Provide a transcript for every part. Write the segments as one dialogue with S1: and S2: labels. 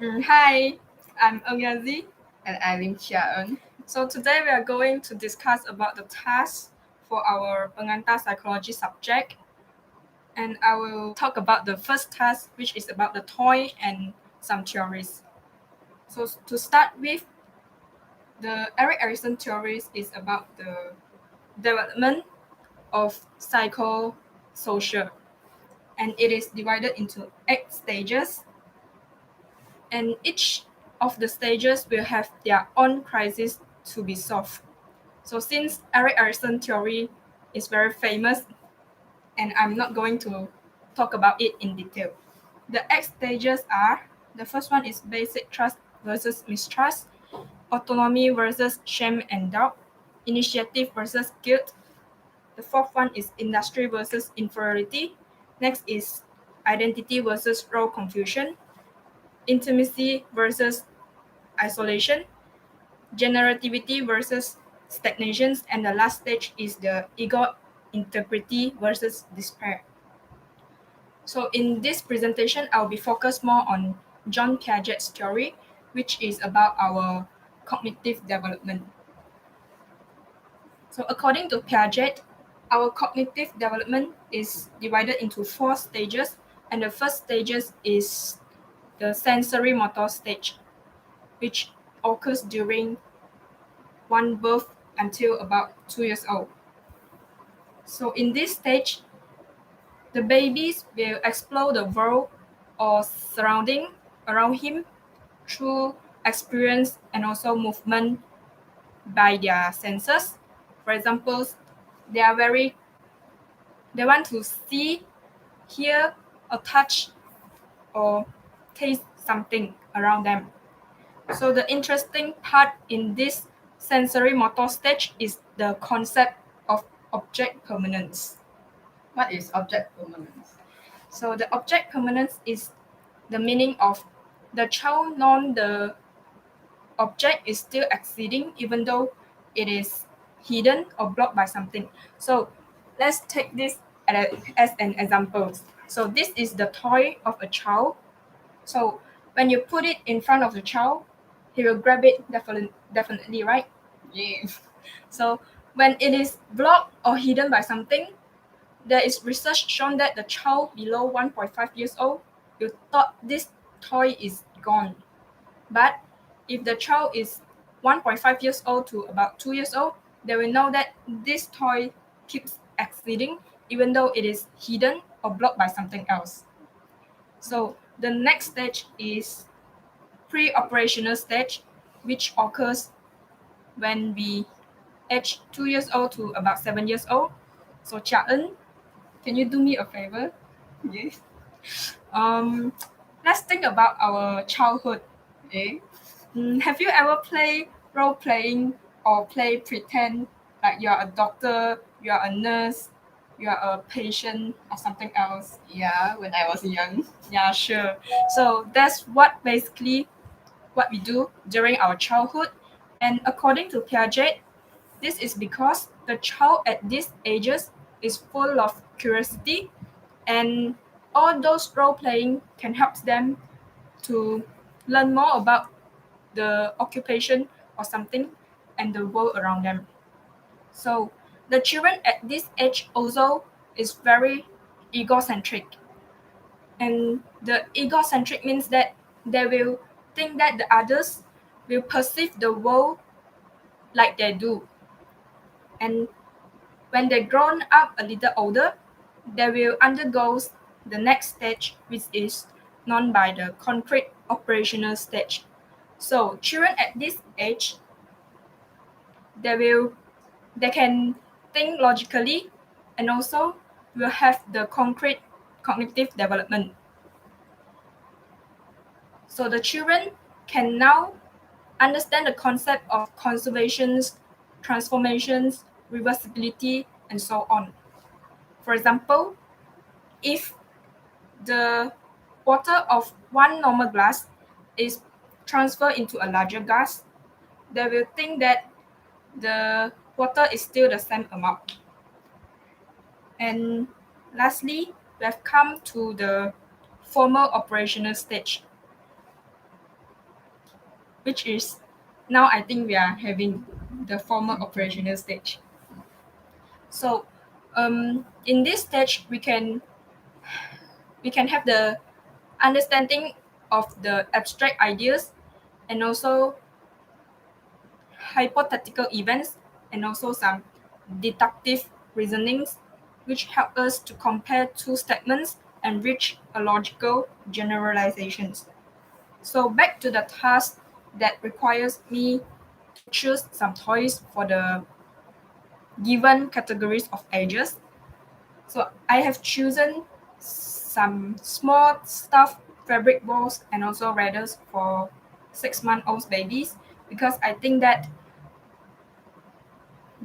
S1: Hi, I'm Ng Ya Sze.
S2: And I'm Lim Chia Ern.
S1: So today we are going to discuss about the task for our Pengantar Psychology subject. And I will talk about the first task, which is about the toy and some theories. So to start with, the Erik Erikson theories is about the development of psychosocial. And it is divided into 8 stages. And each of the stages will have their own crisis to be solved. So since Erik Erikson theory is very famous, and I'm not going to talk about it in detail. The 8 stages are, the first one is basic trust versus mistrust, autonomy versus shame and doubt, initiative versus guilt. The fourth one is industry versus inferiority. Next is identity versus role confusion, intimacy versus isolation, generativity versus stagnations, and the last stage is the ego integrity versus despair. So in this presentation, I'll be focused more on John Piaget's theory, which is about our cognitive development. So according to Piaget, our cognitive development is divided into 4 stages, and the first stages is the sensory motor stage, which occurs during one birth until about 2 years old. So in this stage, the babies will explore the world or surrounding around him through experience and also movement by their senses. For example, they want to see, hear, or touch, or taste something around them. So the interesting part in this sensory motor stage is the concept of object permanence.
S2: What is object permanence?
S1: So the object permanence is the meaning of the child known the object is still existing even though it is hidden or blocked by something. So let's take this as an example. So this is the toy of a child. So when you put it in front of the child, he will grab it definitely, right?
S2: Yeah.
S1: So when it is blocked or hidden by something, there is research shown that the child below 1.5 years old will thought this toy is gone. But if the child is 1.5 years old to about 2 years old, they will know that this toy keeps existing even though it is hidden or blocked by something else. So the next stage is pre-operational stage, which occurs when we age 2 years old to about 7 years old. So Chia Ern, can you do me a favor?
S2: Yes.
S1: Let's think about our childhood.
S2: Okay.
S1: Have you ever played role playing or play pretend like you're a doctor, you're a nurse, you're a patient, or something else?
S2: Yeah, when I was young.
S1: Yeah, sure. So that's what basically what we do during our childhood. And according to Piaget, this is because the child at these ages is full of curiosity, and all those role playing can help them to learn more about the occupation or something and the world around them. So the children at this age also is very egocentric. And the egocentric means that they will think that the others will perceive the world like they do. And when they grown up a little older, they will undergo the next stage, which is known by the concrete operational stage. So children at this age, they can think logically and also will have the concrete cognitive development. So the children can now understand the concept of conservations, transformations, reversibility, and so on. For example, if the water of one normal glass is transferred into a larger glass, they will think that the water is still the same amount. And lastly, we have come to the formal operational stage. which is now I think we are having the formal operational stage. So in this stage we can have the understanding of the abstract ideas and also hypothetical events and also some deductive reasonings which help us to compare two statements and reach a logical generalizations. So back to the task that requires me to choose some toys for the given categories of ages. So I have chosen some small stuffed fabric balls and also raiders for 6-month-old babies because I think that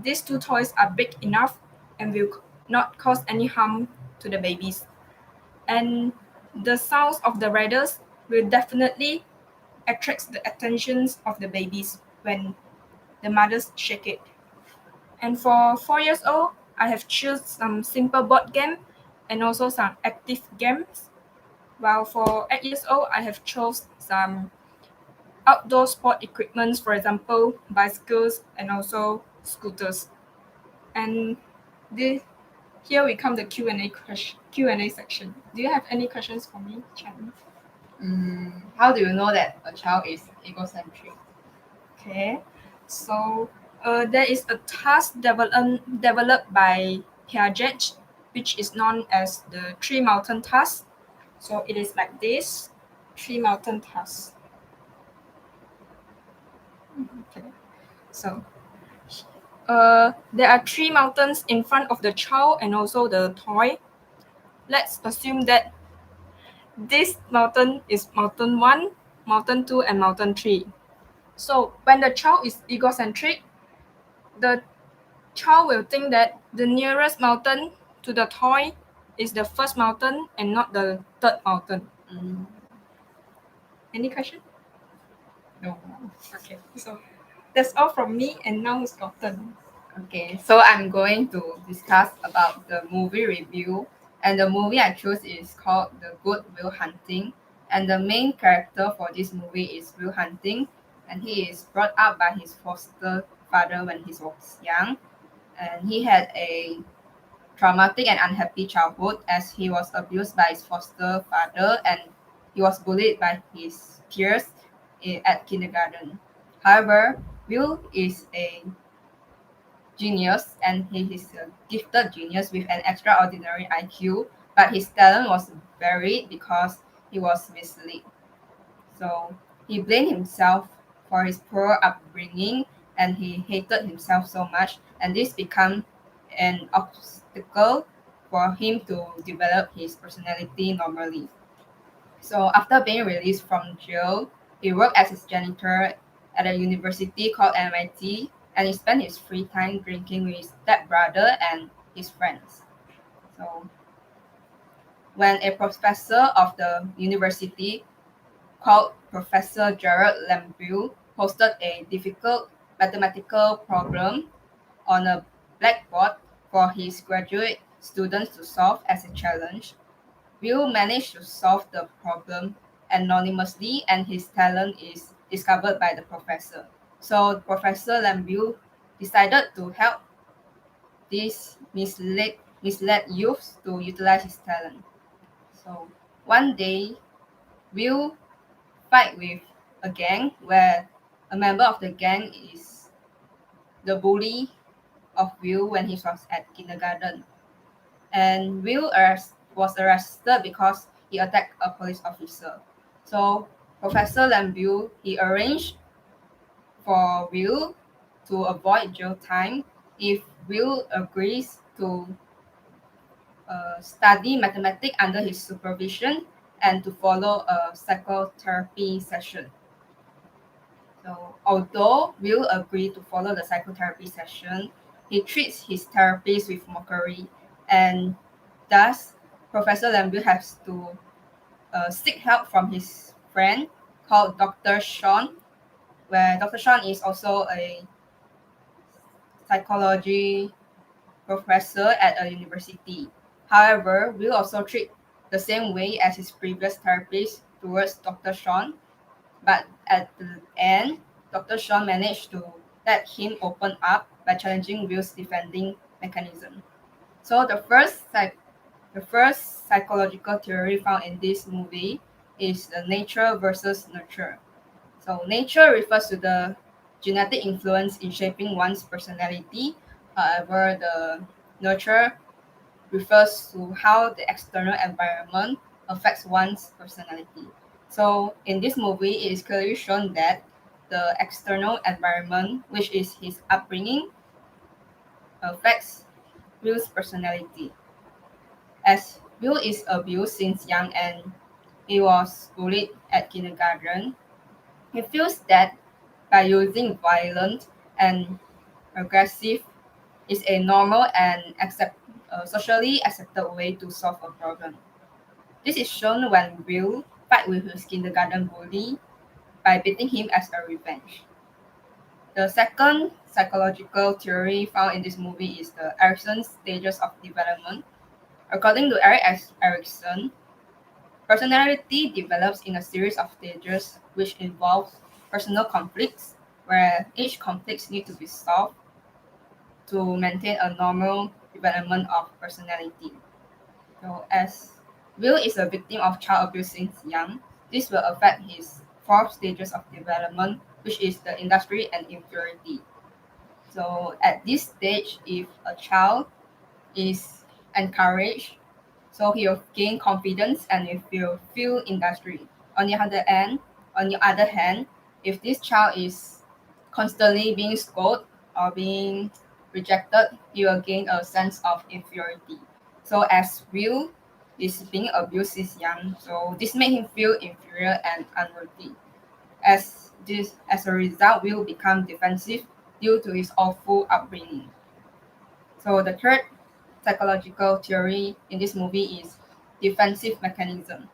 S1: these two toys are big enough and will not cause any harm to the babies. And the sounds of the raiders will definitely attract the attentions of the babies when the mothers shake it. And for 4 years old, I have chosen some simple board game and also some active games. While for 8 years old, I have chose some outdoor sport equipments, for example, bicycles and also scooters. And here we come the Q&A section. Do you have any questions for me, Chan?
S2: How do you know that a child is egocentric?
S1: Okay, so there is a task developed by Piaget, which is known as the Three Mountain Task. So it is like this, Three Mountain Task. Okay, so there are three mountains in front of the child and also the toy. Let's assume that this mountain is mountain 1, mountain 2, and mountain 3. So when the child is egocentric, the child will think that the nearest mountain to the toy is the first mountain and not the third mountain. Any question?
S2: No.
S1: Okay, so that's all from me, and now it's your turn.
S2: Okay, so I'm going to discuss about the movie review, and the movie I chose is called The Good Will Hunting, and the main character for this movie is Will Hunting, and he is brought up by his foster father when he was young, and he had a traumatic and unhappy childhood as he was abused by his foster father and he was bullied by his peers at kindergarten. However, Will is a genius and he is a gifted genius with an extraordinary IQ, but his talent was buried because he was misled. So he blamed himself for his poor upbringing and he hated himself so much, and this became an obstacle for him to develop his personality normally. So after being released from jail, he worked as a janitor at a university called MIT, and he spent his free time drinking with his stepbrother and his friends. So when a professor of the university called Professor Gerard Lambeau posted a difficult mathematical problem on a blackboard for his graduate students to solve as a challenge. Will managed to solve the problem anonymously and his talent is discovered by the professor. So Professor Lambeau decided to help these misled youths to utilize his talent. So one day, Will fight with a gang where a member of the gang is the bully of Will when he was at kindergarten. And was arrested because he attacked a police officer. So Professor Lambeau, he arranged for Will to avoid jail time if Will agrees to study mathematics under his supervision and to follow a psychotherapy session. So, although Will agreed to follow the psychotherapy session, he treats his therapist with mockery, and thus Professor Lambeau has to seek help from his friend called Dr. Sean, where Dr. Sean is also a psychology professor at a university. However, Will also treat the same way as his previous therapist towards Dr. Sean, but at the end, Dr. Sean managed to let him open up by challenging Will's defending mechanism. So the first psychological theory found in this movie is the nature versus nurture. So nature refers to the genetic influence in shaping one's personality. However, the nurture refers to how the external environment affects one's personality. So in this movie, it is clearly shown that the external environment, which is his upbringing, affects Will's personality. As Will is abused since young and he was bullied at kindergarten, he feels that by using violent and aggressive is a normal and socially accepted way to solve a problem. This is shown when Will fight with his kindergarten bully by beating him as a revenge. The second psychological theory found in this movie is the Erikson stages of development. According to Erikson, personality develops in a series of stages which involves personal conflicts, where each conflict needs to be solved to maintain a normal development of personality. So, as Will is a victim of child abuse since young, this will affect his four stages of development, which is the industry and inferiority. So, at this stage, if a child is encouraged, so he will gain confidence and he will feel industry. On the other hand, if this child is constantly being scolded or being rejected, he will gain a sense of inferiority. So as Will is being abused since young, so this made him feel inferior and unworthy. As a result, Will become defensive due to his awful upbringing. So the third psychological theory in this movie is defensive mechanism.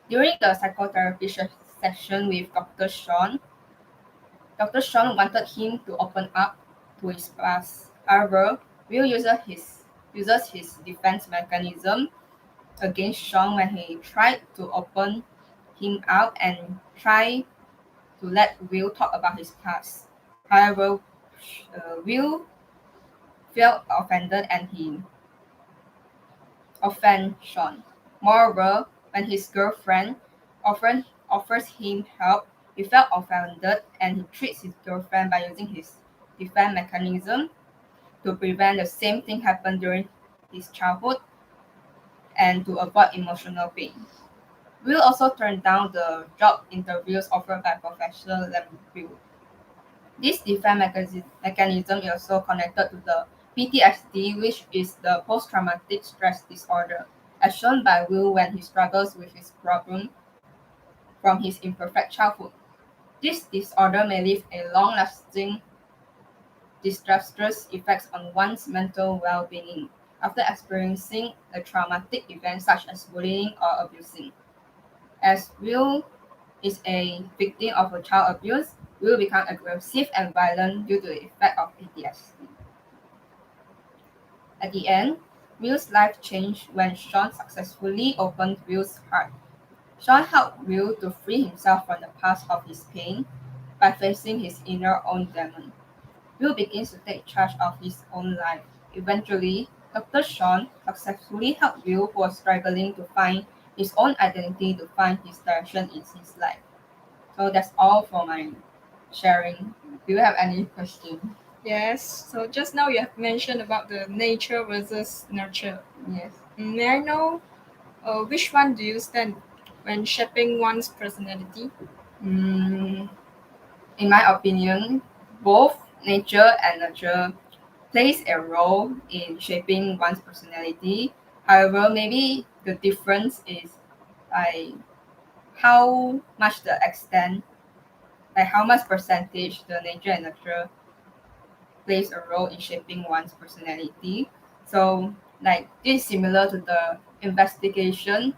S2: During the psychotherapy session with Dr. Sean wanted him to open up to his past. However, Will uses his defense mechanism against Sean when he tried to open him out and try to let Will talk about his past. However, Will felt offended and he offend Sean. Moreover, when his girlfriend offers him help, he felt offended and he treats his girlfriend by using his defense mechanism to prevent the same thing happen during his childhood and to avoid emotional pain. Will also turned down the job interviews offered by Professor Lim. This defense mechanism is also connected to the PTSD, which is the post-traumatic stress disorder, as shown by Will when he struggles with his problem from his imperfect childhood. This disorder may leave a long-lasting disastrous effects on one's mental well-being after experiencing a traumatic event such as bullying or abusing. As Will is a victim of a child abuse, Will become aggressive and violent due to the effect of PTSD. At the end, Will's life changed when Sean successfully opened Will's heart. Sean helped Will to free himself from the past of his pain by facing his inner own demon. Will begins to take charge of his own life. Eventually, Dr. Sean successfully helped Will, who was struggling to find his own identity, to find his direction in his life. So that's all for my sharing. Do you have any question?
S1: Yes. So just now you have mentioned about the nature versus nurture.
S2: Yes.
S1: May I know which one do you stand when shaping one's personality?
S2: In my opinion, both nature and nurture plays a role in shaping one's personality. However, maybe the difference is like how much the extent, like how much percentage the nature and nurture plays a role in shaping one's personality. So, like this is similar to the investigation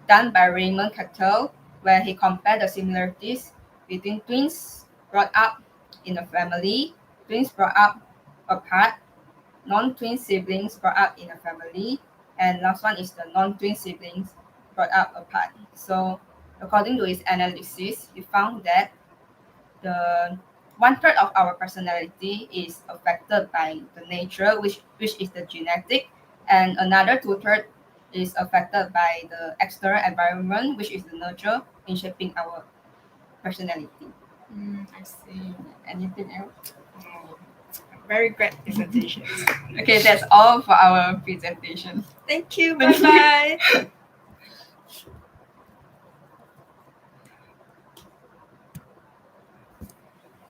S2: done by Raymond Cattell, where he compared the similarities between twins brought up in a family, twins brought up apart, non-twin siblings brought up in a family, and last one is the non-twin siblings brought up apart. So According to his analysis, he found that the 1/3 of our personality is affected by the nature, which is the genetic, and another 2/3 is affected by the external environment, which is the nurture, in shaping our personality.
S1: I see. Anything else? Very great presentation.
S2: Okay, that's all for our presentation.
S1: Thank you. Bye bye.